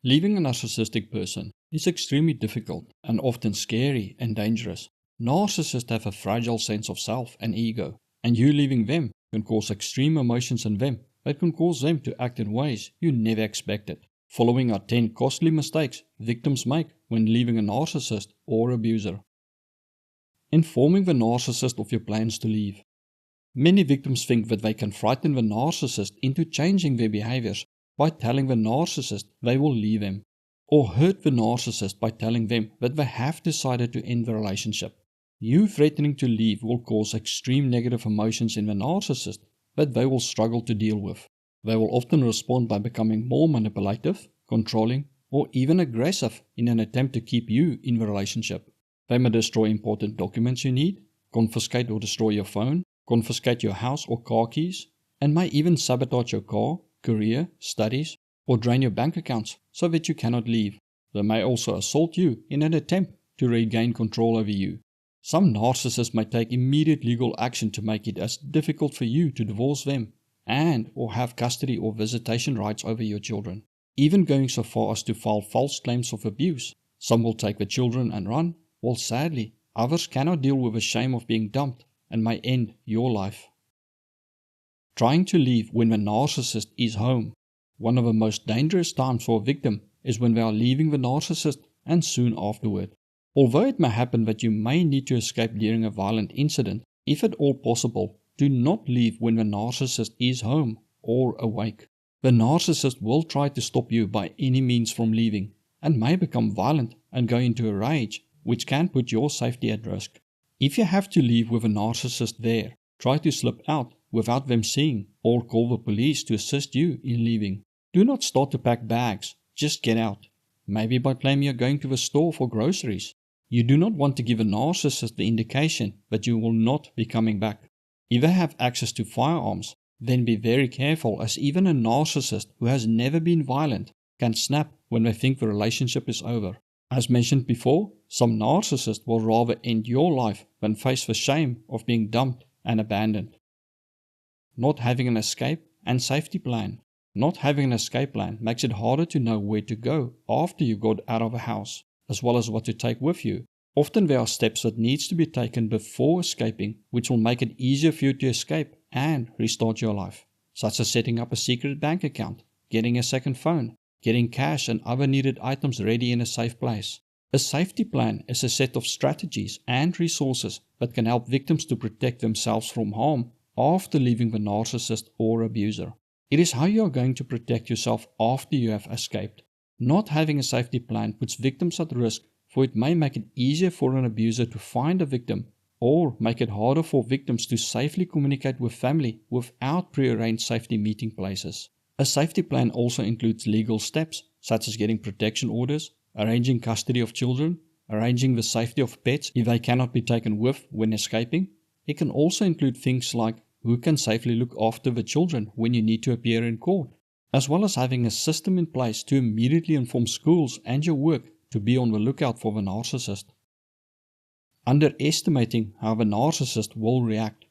Leaving a narcissistic person is extremely difficult and often scary and dangerous. Narcissists have a fragile sense of self and ego, and you leaving them can cause extreme emotions in them that can cause them to act in ways you never expected. Following are 10 costly mistakes victims make when leaving a narcissist or abuser. Informing the narcissist of your plans to leave. Many victims think that they can frighten the narcissist into changing their behaviors by telling the narcissist they will leave them, or hurt the narcissist by telling them that they have decided to end the relationship. You threatening to leave will cause extreme negative emotions in the narcissist that they will struggle to deal with. They will often respond by becoming more manipulative, controlling, or even aggressive in an attempt to keep you in the relationship. They may destroy important documents you need, confiscate or destroy your phone, confiscate your house or car keys, and may even sabotage your car, career, studies, or drain your bank accounts so that you cannot leave. They may also assault you in an attempt to regain control over you. Some narcissists may take immediate legal action to make it as difficult for you to divorce them and or have custody or visitation rights over your children, even going so far as to file false claims of abuse. Some will take the children and run, while sadly, others cannot deal with the shame of being dumped and may end your life. Trying to leave when the narcissist is home. One of the most dangerous times for a victim is when they are leaving the narcissist and soon afterward. Although it may happen that you may need to escape during a violent incident, if at all possible, do not leave when the narcissist is home or awake. The narcissist will try to stop you by any means from leaving and may become violent and go into a rage, which can put your safety at risk. If you have to leave with a narcissist there, try to slip out without them seeing or call the police to assist you in leaving. Do not start to pack bags, just get out. Maybe by claiming you're going to the store for groceries. You do not want to give a narcissist the indication that you will not be coming back. If they have access to firearms, then be very careful, as even a narcissist who has never been violent can snap when they think the relationship is over. As mentioned before, some narcissists will rather end your life than face the shame of being dumped and abandoned. Not having an escape and safety plan. Not having an escape plan makes it harder to know where to go after you got out of a house, as well as what to take with you. Often there are steps that needs to be taken before escaping, which will make it easier for you to escape and restart your life, such as setting up a secret bank account, getting a second phone, getting cash and other needed items ready in a safe place. A safety plan is a set of strategies and resources that can help victims to protect themselves from harm after leaving the narcissist or abuser. It is how you are going to protect yourself after you have escaped. Not having a safety plan puts victims at risk, for it may make it easier for an abuser to find a victim or make it harder for victims to safely communicate with family without prearranged safety meeting places. A safety plan also includes legal steps such as getting protection orders, arranging custody of children, arranging the safety of pets if they cannot be taken with when escaping. It can also include things like who can safely look after the children when you need to appear in court, as well as having a system in place to immediately inform schools and your work to be on the lookout for the narcissist. Underestimating how the narcissist will react.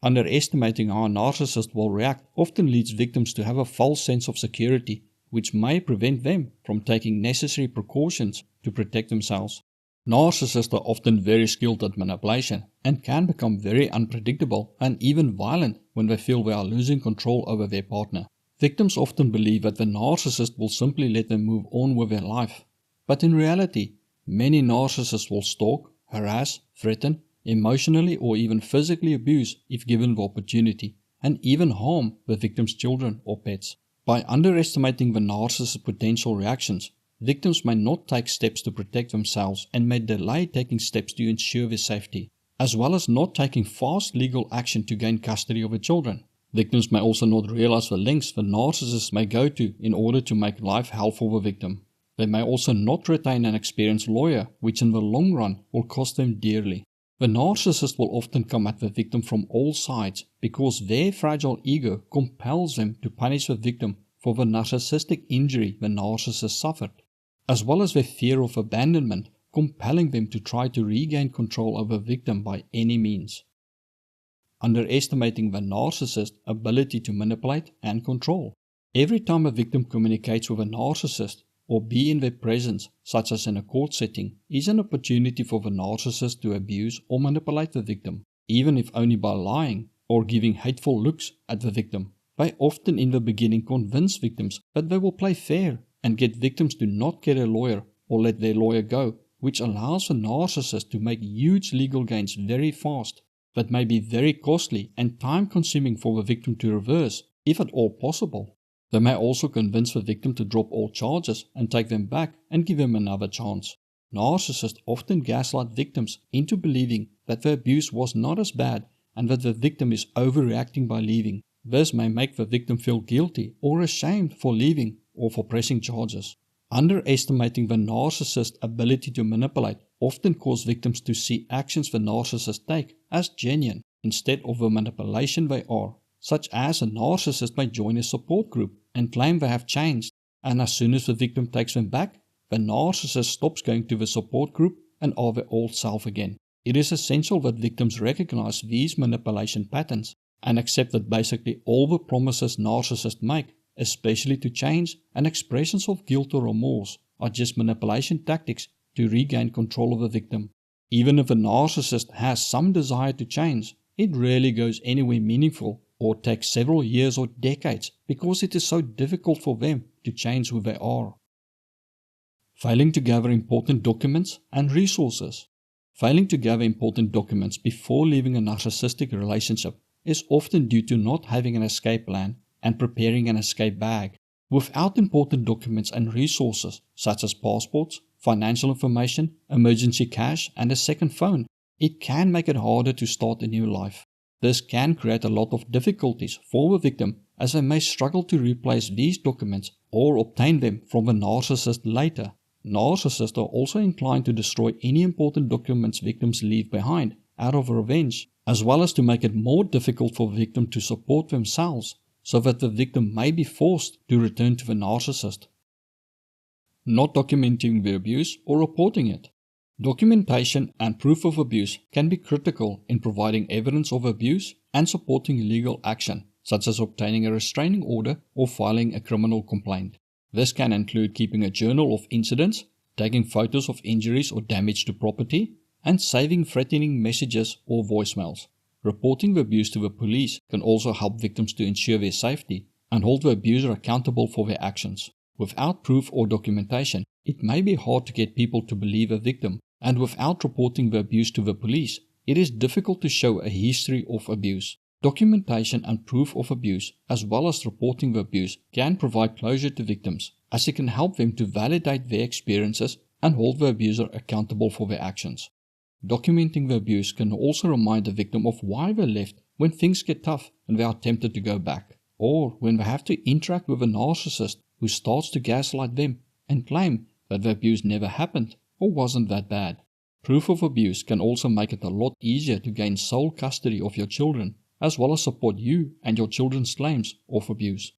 Underestimating how a narcissist will react often leads victims to have a false sense of security, which may prevent them from taking necessary precautions to protect themselves. Narcissists are often very skilled at manipulation and can become very unpredictable and even violent when they feel they are losing control over their partner. Victims often believe that the narcissist will simply let them move on with their life. But in reality, many narcissists will stalk, harass, threaten, emotionally or even physically abuse if given the opportunity, and even harm the victim's children or pets. By underestimating the narcissist's potential reactions, victims may not take steps to protect themselves and may delay taking steps to ensure their safety, as well as not taking fast legal action to gain custody of the children. Victims may also not realize the lengths the narcissist may go to in order to make life hell for the victim. They may also not retain an experienced lawyer, which in the long run will cost them dearly. The narcissist will often come at the victim from all sides because their fragile ego compels them to punish the victim for the narcissistic injury the narcissist suffered, as well as their fear of abandonment compelling them to try to regain control over the victim by any means. Underestimating the narcissist's ability to manipulate and control. Every time a victim communicates with a narcissist, or be in their presence, such as in a court setting, is an opportunity for the narcissist to abuse or manipulate the victim, even if only by lying or giving hateful looks at the victim. They often in the beginning convince victims that they will play fair and get victims to not get a lawyer or let their lawyer go, which allows the narcissist to make huge legal gains very fast, but may be very costly and time-consuming for the victim to reverse, if at all possible. They may also convince the victim to drop all charges and take them back and give them another chance. Narcissists often gaslight victims into believing that the abuse was not as bad and that the victim is overreacting by leaving. This may make the victim feel guilty or ashamed for leaving or for pressing charges. Underestimating the narcissist's ability to manipulate often causes victims to see actions the narcissist take as genuine instead of the manipulation they are, such as a narcissist may join a support group and claim they have changed, and as soon as the victim takes them back, the narcissist stops going to the support group and are their old self again. It is essential that victims recognize these manipulation patterns and accept that basically all the promises narcissists make, especially to change and expressions of guilt or remorse, are just manipulation tactics to regain control of the victim. Even if a narcissist has some desire to change, it rarely goes anywhere meaningful or takes several years or decades because it is so difficult for them to change who they are. Failing to gather important documents and resources. Failing to gather important documents before leaving a narcissistic relationship is often due to not having an escape plan and preparing an escape bag. Without important documents and resources such as passports, financial information, emergency cash, and a second phone, it can make it harder to start a new life. This can create a lot of difficulties for the victim as they may struggle to replace these documents or obtain them from the narcissist later. Narcissists are also inclined to destroy any important documents victims leave behind out of revenge, as well as to make it more difficult for the victim to support themselves, so that the victim may be forced to return to the narcissist. Not documenting the abuse or reporting it. Documentation and proof of abuse can be critical in providing evidence of abuse and supporting legal action, such as obtaining a restraining order or filing a criminal complaint. This can include keeping a journal of incidents, taking photos of injuries or damage to property, and saving threatening messages or voicemails. Reporting the abuse to the police can also help victims to ensure their safety and hold the abuser accountable for their actions. Without proof or documentation, it may be hard to get people to believe a victim, and without reporting the abuse to the police, it is difficult to show a history of abuse. Documentation and proof of abuse, as well as reporting the abuse, can provide closure to victims, as it can help them to validate their experiences and hold the abuser accountable for their actions. Documenting the abuse can also remind the victim of why they left when things get tough and they are tempted to go back, or when they have to interact with a narcissist who starts to gaslight them and claim that the abuse never happened or wasn't that bad. Proof of abuse can also make it a lot easier to gain sole custody of your children, as well as support you and your children's claims of abuse.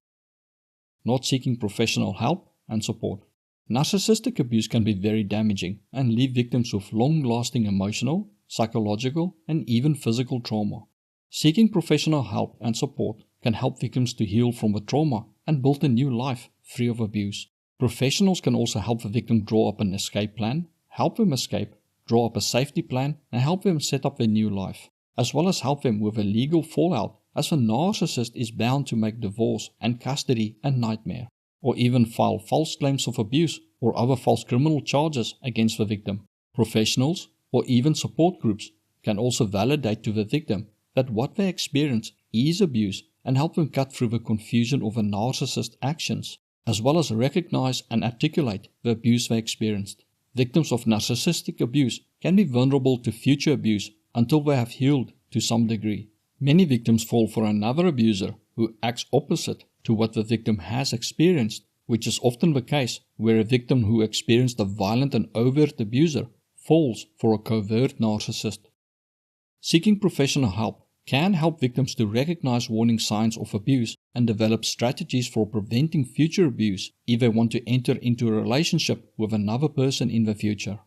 Not seeking professional help and support. Narcissistic abuse can be very damaging and leave victims with long-lasting emotional, psychological, and even physical trauma. Seeking professional help and support can help victims to heal from the trauma and build a new life free of abuse. Professionals can also help the victim draw up an escape plan, help them escape, draw up a safety plan, and help them set up their new life, as well as help them with a legal fallout, as a narcissist is bound to make divorce and custody a nightmare, or even file false claims of abuse or other false criminal charges against the victim. Professionals, or even support groups, can also validate to the victim that what they experience is abuse and help them cut through the confusion of a narcissist's actions, as well as recognize and articulate the abuse they experienced. Victims of narcissistic abuse can be vulnerable to future abuse until they have healed to some degree. Many victims fall for another abuser who acts opposite to what the victim has experienced, which is often the case where a victim who experienced a violent and overt abuser falls for a covert narcissist. Seeking professional help can help victims to recognize warning signs of abuse and develop strategies for preventing future abuse if they want to enter into a relationship with another person in the future.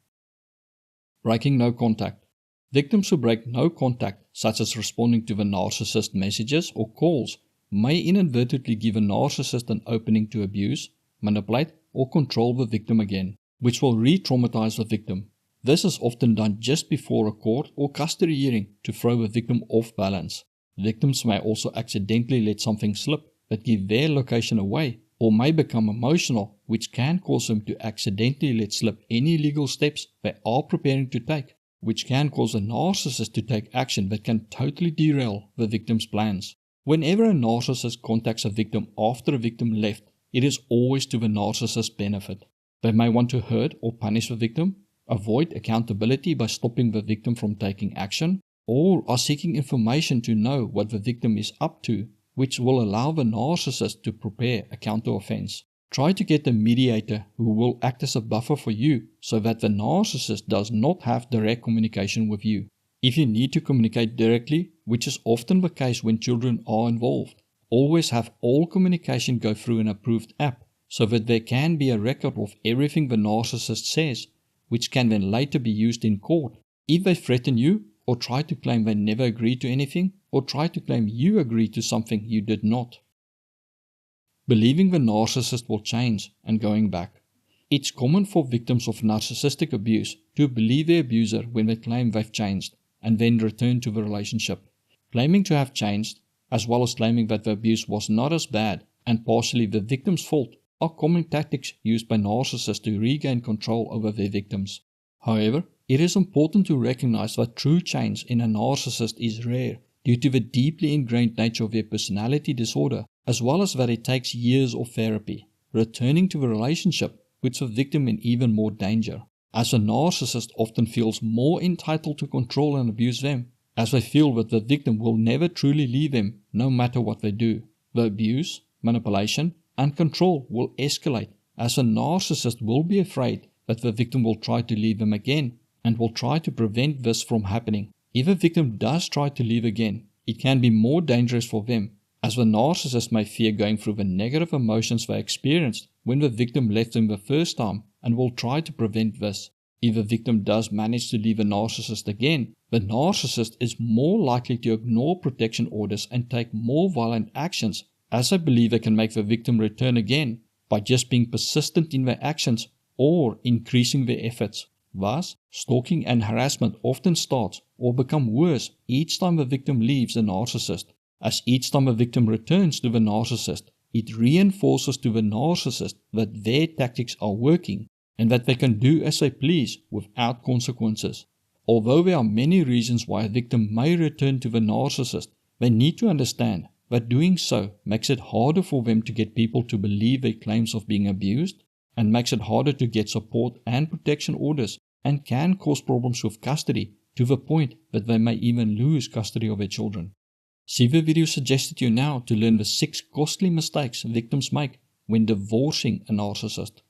Breaking no contact. Victims who break no contact, such as responding to the narcissist messages or calls, may inadvertently give a narcissist an opening to abuse, manipulate, or control the victim again, which will re-traumatize the victim. This is often done just before a court or custody hearing to throw the victim off balance. Victims may also accidentally let something slip that give their location away, or may become emotional, which can cause them to accidentally let slip any legal steps they are preparing to take, which can cause a narcissist to take action that can totally derail the victim's plans. Whenever a narcissist contacts a victim after a victim left, it is always to the narcissist's benefit. They may want to hurt or punish the victim, avoid accountability by stopping the victim from taking action, or are seeking information to know what the victim is up to, which will allow the narcissist to prepare a counter-offense. Try to get a mediator who will act as a buffer for you so that the narcissist does not have direct communication with you. If you need to communicate directly, which is often the case when children are involved, always have all communication go through an approved app so that there can be a record of everything the narcissist says, which can then later be used in court. If they threaten you, or try to claim they never agreed to anything, or try to claim you agreed to something you did not. Believing the narcissist will change and going back. It's common for victims of narcissistic abuse to believe the abuser when they claim they've changed, and then return to the relationship. Claiming to have changed, as well as claiming that the abuse was not as bad and partially the victim's fault, are common tactics used by narcissists to regain control over their victims. However, it is important to recognize that true change in a narcissist is rare due to the deeply ingrained nature of their personality disorder, as well as that it takes years of therapy. Returning to the relationship puts the victim in even more danger, as a narcissist often feels more entitled to control and abuse them, as they feel that the victim will never truly leave them no matter what they do. The abuse, manipulation, and control will escalate, as a narcissist will be afraid that the victim will try to leave them again, and will try to prevent this from happening. If a victim does try to leave again, it can be more dangerous for them, as the narcissist may fear going through the negative emotions they experienced when the victim left them the first time, and will try to prevent this. If the victim does manage to leave a narcissist again, the narcissist is more likely to ignore protection orders and take more violent actions, as they believe they can make the victim return again by just being persistent in their actions or increasing their efforts. Thus, stalking and harassment often starts or become worse each time the victim leaves a narcissist, as each time a victim returns to the narcissist, it reinforces to the narcissist that their tactics are working and that they can do as they please without consequences. Although there are many reasons why a victim may return to the narcissist, they need to understand that doing so makes it harder for them to get people to believe their claims of being abused, and makes it harder to get support and protection orders, and can cause problems with custody to the point that they may even lose custody of their children. See the video suggested to you now to learn the 6 costly mistakes victims make when divorcing a narcissist.